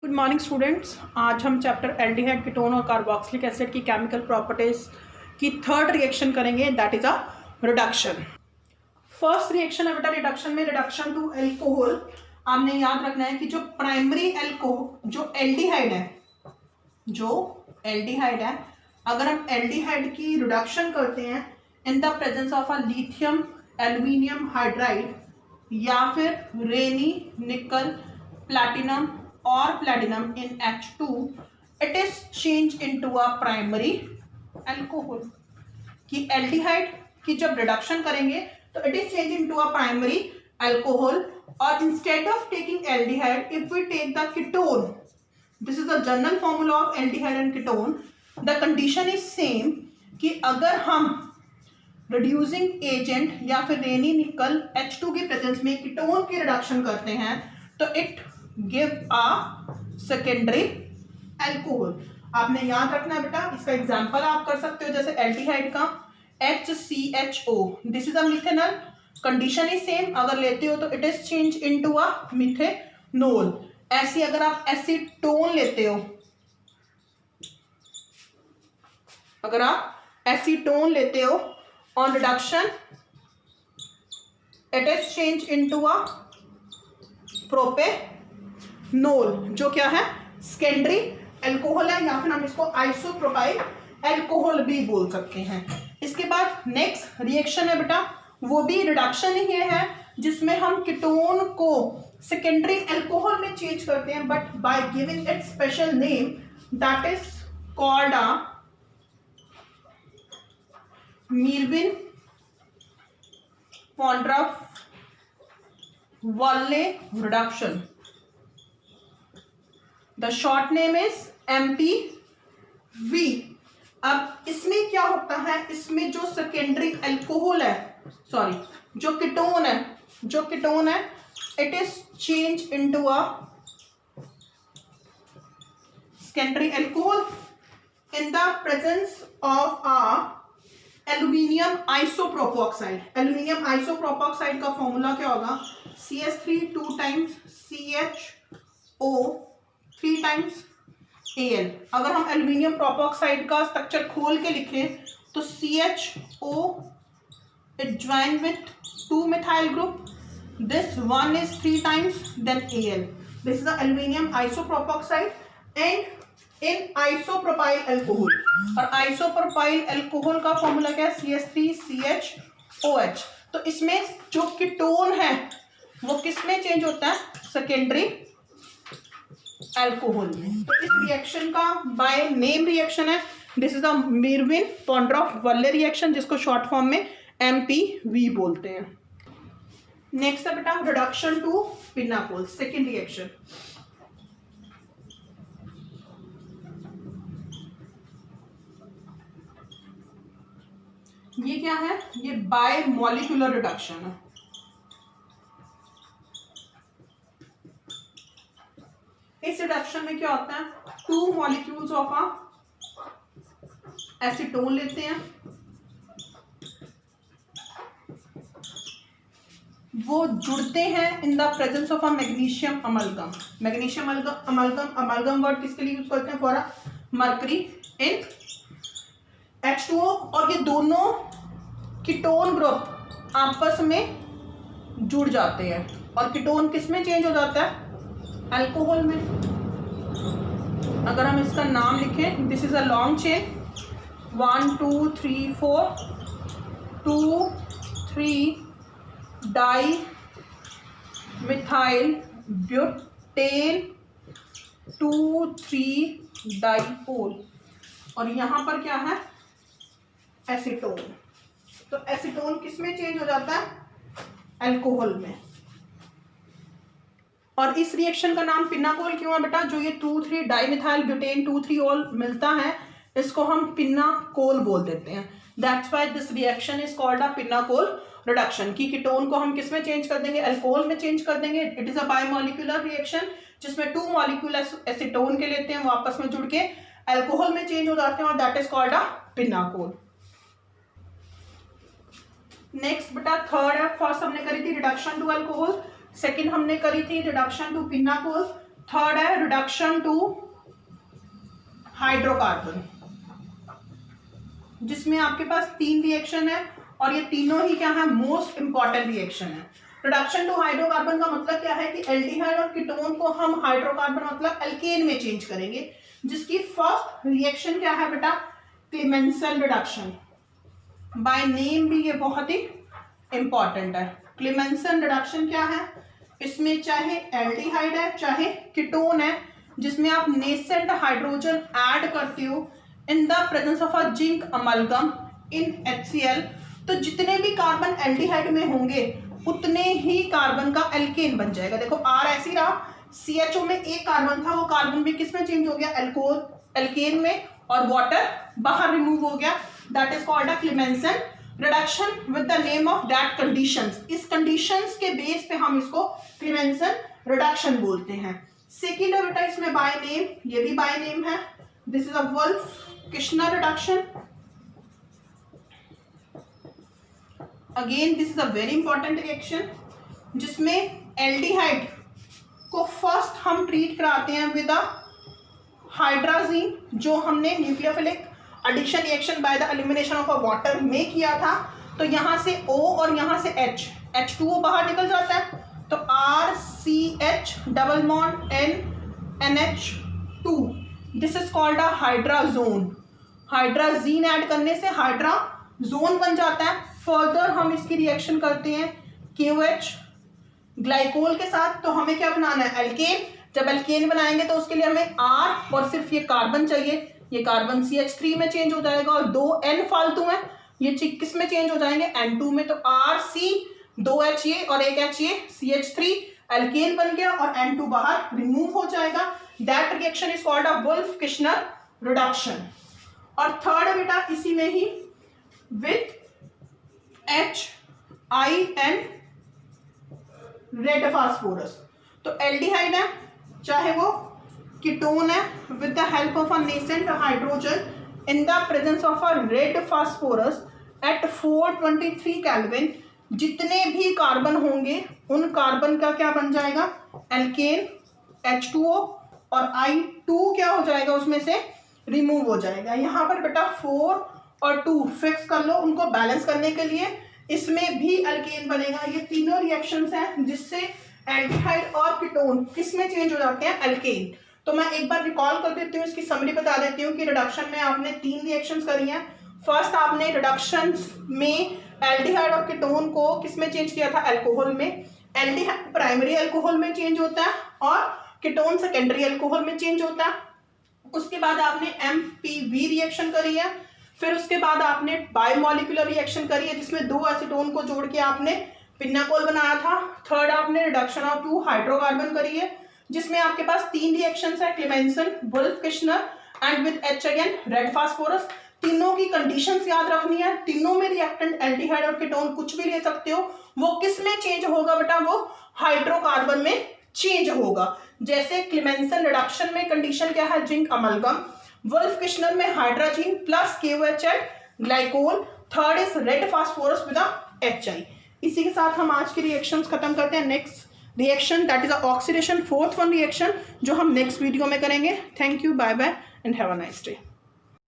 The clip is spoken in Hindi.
Good morning students. आज हम चैप्टर एल्डिहाइड कीटोन और कार्बोक्सिलिक एसिड की केमिकल प्रॉपर्टीज की थर्ड रिएक्शन करेंगे, that is a reduction. First reaction है बेटा रिडक्शन में, रिडक्शन टू एल्कोहल। आपने याद रखना है कि जो प्राइमरी एल्कोहल जो एल्डिहाइड है, अगर हम एल्डिहाइड की रिडक्शन करते हैं इन the presence of a lithium aluminium hydride या फिर रेनी निकल platinum or platinum in H2, it is changed into a primary alcohol। कि एल्डिहाइड की जब रिडक्शन करेंगे तो it is change into a primary alcohol. और instead of taking aldehyde if we take the ketone, this is the general formula of aldehyde and ketone, the condition is same कि अगर हम रिड्यूसिंग एजेंट या फिर रेनी निकल H2 की प्रेजेंस में कीटोन की रिडक्शन करते हैं तो it give a secondary alcohol. आपने याद रखना है बेटा, इसका एग्जांपल आप कर सकते हो जैसे एल्डिहाइड का HCHO, this is a methanol, condition is same, अगर लेते हो तो it is change into a methanol. ऐसी अगर आप एसीटोन लेते हो, अगर आप एसीटोन लेते हो on reduction it is change into a propanol, जो क्या है सेकेंडरी एल्कोहल है, या फिर हम इसको आइसोप्रोपाइल एल्कोहल भी बोल सकते हैं। इसके बाद नेक्स्ट रिएक्शन है बेटा, वो भी रिडक्शन ही है जिसमें हम कीटोन को सेकेंडरी एल्कोहल में चेंज करते हैं, but by giving it special name that is called a Meerwein Ponndorf Verley reduction. The short name is MPV। अब इसमें क्या होता है, इसमें जो सेकेंडरी एल्कोहल है, सॉरी जो कीटोन है it is change into a secondary alcohol in the presence of a aluminium isopropoxide. Aluminium isopropoxide का फॉर्मूला क्या होगा, CH3 2 times CHO 3 times Al। अगर हम एल्यूमिनियम प्रोपोक्साइड का स्ट्रक्चर खोल के लिखें तो CHO it join with 2 methyl group, this one is 3 times then Al, this is the aluminium isopropoxide and in isopropyl alcohol. और आइसोप्रोपाइल एल्कोहल का फॉर्मूला क्या है, CH3CHOH। तो इसमें जो कीटोन है वो किस में चेंज होता है, सेकेंडरी एल्कोहल में। तो इस रिएक्शन का बाय नेम रिएक्शन है, this is the Meerwein Ponndorf Verley reaction, जिसको शॉर्ट फॉर्म में MPV बोलते हैं। नेक्स्ट है बेटा reduction to pinacol, second reaction. ये क्या है, ये बाय मॉलिक्यूलर रिडक्शन है। इस रिडक्शन में क्या होता है, 2 मॉलिक्यूल्स ऑफ अ एसीटोन लेते हैं, वो जुड़ते हैं इन the presence of a magnesium amalgam. Magnesium amalgam word किसके लिए यूज करते हैं, for a mercury in H2O। और ये दोनों कीटोन ग्रुप आपस में जुड़ जाते हैं और कीटोन किस में चेंज हो जाता है, अल्कोहल में। अगर हम इसका नाम लिखें, this is a long chain 1 2 3 4 2 3 di methyl butane 2 3 dipole, और यहां पर क्या है एसीटोन। तो एसीटोन किस में चेंज हो जाता है, अल्कोहल में। और इस रिएक्शन का नाम पिनाकोल क्यों है बेटा, जो ये 2 3 डाईमिथाइल ब्यूटेन 2 3 ऑल मिलता है इसको हम पिनाकोल बोल देते हैं। That's why this reaction is called a pinacol reduction. की कीटोन को हम किस में चेंज कर देंगे, अल्कोहल में चेंज कर देंगे। It is a biomolecular reaction जिसमें 2 मॉलिक्यूल एसीटोन के लेते हैं, वो आपस में जुड़ के अल्कोहल में चेंज हो जाते हैं, और that is called a pinacol. Next बेटा थर्ड है, फर्स्ट हमने करी थी रिडक्शन टू अल्कोहल, सेकंड हमने करी थी रिडक्शन टू पिनाकोल, थर्ड है रिडक्शन टू हाइड्रोकार्बन, जिसमें आपके पास 3 रिएक्शन है और ये तीनों ही क्या है, मोस्ट इंपॉर्टेंट रिएक्शन है। रिडक्शन टू हाइड्रोकार्बन का मतलब क्या है कि एल्डिहाइड और कीटोन को हम हाइड्रोकार्बन मतलब एल्केन में चेंज करेंगे, जिसकी फर्स्ट रिएक्शन क्या है बेटा, क्लेमेंसन रिडक्शन। बाय नेम भी ये बहुत ही इंपॉर्टेंट है। क्लेमेंसन रिडक्शन क्या है, इसमें चाहे एल्डिहाइड है चाहे कीटोन है, जिसमें आप नेसेंट हाइड्रोजन ऐड करते हो इन the presence of a zinc amalgam in HCl, तो जितने भी कार्बन एल्डिहाइड में होंगे उतने ही कार्बन का एल्केन बन जाएगा। देखो R ऐसी रहा, CHO में एक कार्बन था, वो कार्बन भी किस में चेंज हो गया, एल्केन में, और वाटर बाहर रिमूव हो गया। That is called a Clemmensen reduction with the name of that conditions. इस कंडीशंस के बेस पे हम इसको क्लेमेंसन रिडक्शन बोलते हैं। सेकेंड है बेटा इसमें बाय नेम, ये भी बाय नेम है, this is a Wolff Kishner reduction. Again this is a very important reaction, जिसमें एल्डिहाइड को फर्स्ट हम ट्रीट कराते हैं विद अ हाइड्राजीन, जो हमने nucleophilic addition reaction by the elimination of a water में किया था। तो यहाँ से O और यहाँ से H2O बाहर निकल जाता है, तो RCH double bond NH2, this is called a hydrazone. Hydrazine add करने से हाइड्राजोन बन जाता है। फर्दर हम इसकी रिएक्शन करते हैं KOH ग्लाइकोल के साथ, तो हमें क्या बनाना है, एल्केन। जब एल्केन बनाएंगे तो उसके लिए हमें R और सिर्फ ये कार्बन चाहिए, ये कार्बन CH3 में चेंज हो जाएगा और 2 N फालतू है, ये किस में चेंज हो जाएंगे, N2 में। तो RC 2H ये और एक H ये, CH3 एल्केन बन गया और N2 बाहर रिमूव हो जाएगा। That reaction is called a Wolff Kishner reduction. और थर्ड बेटा इसी में ही विथ HIN रेड फास्फोरस, तो एल्डिहाइड है चाहे वो कीटोन है, with the help of a nascent hydrogen in the presence of a red phosphorus at 423 kelvin, जितने भी कार्बन होंगे उन कार्बन का क्या बन जाएगा, एल्केन H2O, और I2 क्या हो जाएगा, उसमें से रिमूव हो जाएगा। यहाँ पर बेटा 4 और 2 फिक्स कर लो, उनको बैलेंस करने के लिए इसमें भी एल्केन बनेगा। ये तीनों रिएक्शंस हैं जिससे एल्डिहाइड और कीटोन किस में चेंज हो जाते हैं, एल्केन। तो मैं एक बार रिकॉल कर देती हूँ, इसकी समरी बता देती हूँ कि रिडक्शन में आपने 3 रिएक्शंस करी हैं। फर्स्ट आपने रिडक्शन में एल्डिहाइड और कीटोन को किस में चेंज किया था, अल्कोहल में। एल्डिहाइड प्राइमरी अल्कोहल में चेंज होता है और कीटोन सेकेंडरी अल्कोहल में चेंज होता है। उसके बाद आपने MPV रिएक्शन करी है, फिर उसके बाद आपने बायोमोलिकुलर रिएक्शन करी है जिसमें 2 एसीटोन को जोड़ के आपने पिनाकोल बनाया था। थर्ड आपने रिडक्शन ऑफ 2 हाइड्रोकार्बन करी है, जिसमें आपके पास 3 रिएक्शंस है, Clemmensen, wolf-Kishner and with H again red phosphorus. तीनों की कंडीशंस याद रखनी है। तीनों में रिएक्टेंट एल्डिहाइड और कीटोन कुछ भी ले सकते हो, वो किस में चेंज होगा बेटा, वो हाइड्रोकार्बन में चेंज होगा। जैसे क्लेमेंसन रिडक्शन में कंडीशन क्या है, जिंक अमलगम। वुल्फ-किश्नर में hydrogen plus KOH glycol. Third is red phosphorus with HI। इसी के साथ हम आज की रिएक्शंस खत्म करते हैं। Next reaction that is oxidation, 4th one reaction, जो हम नेक्स्ट वीडियो में करेंगे। Thank you, bye bye and have a nice day.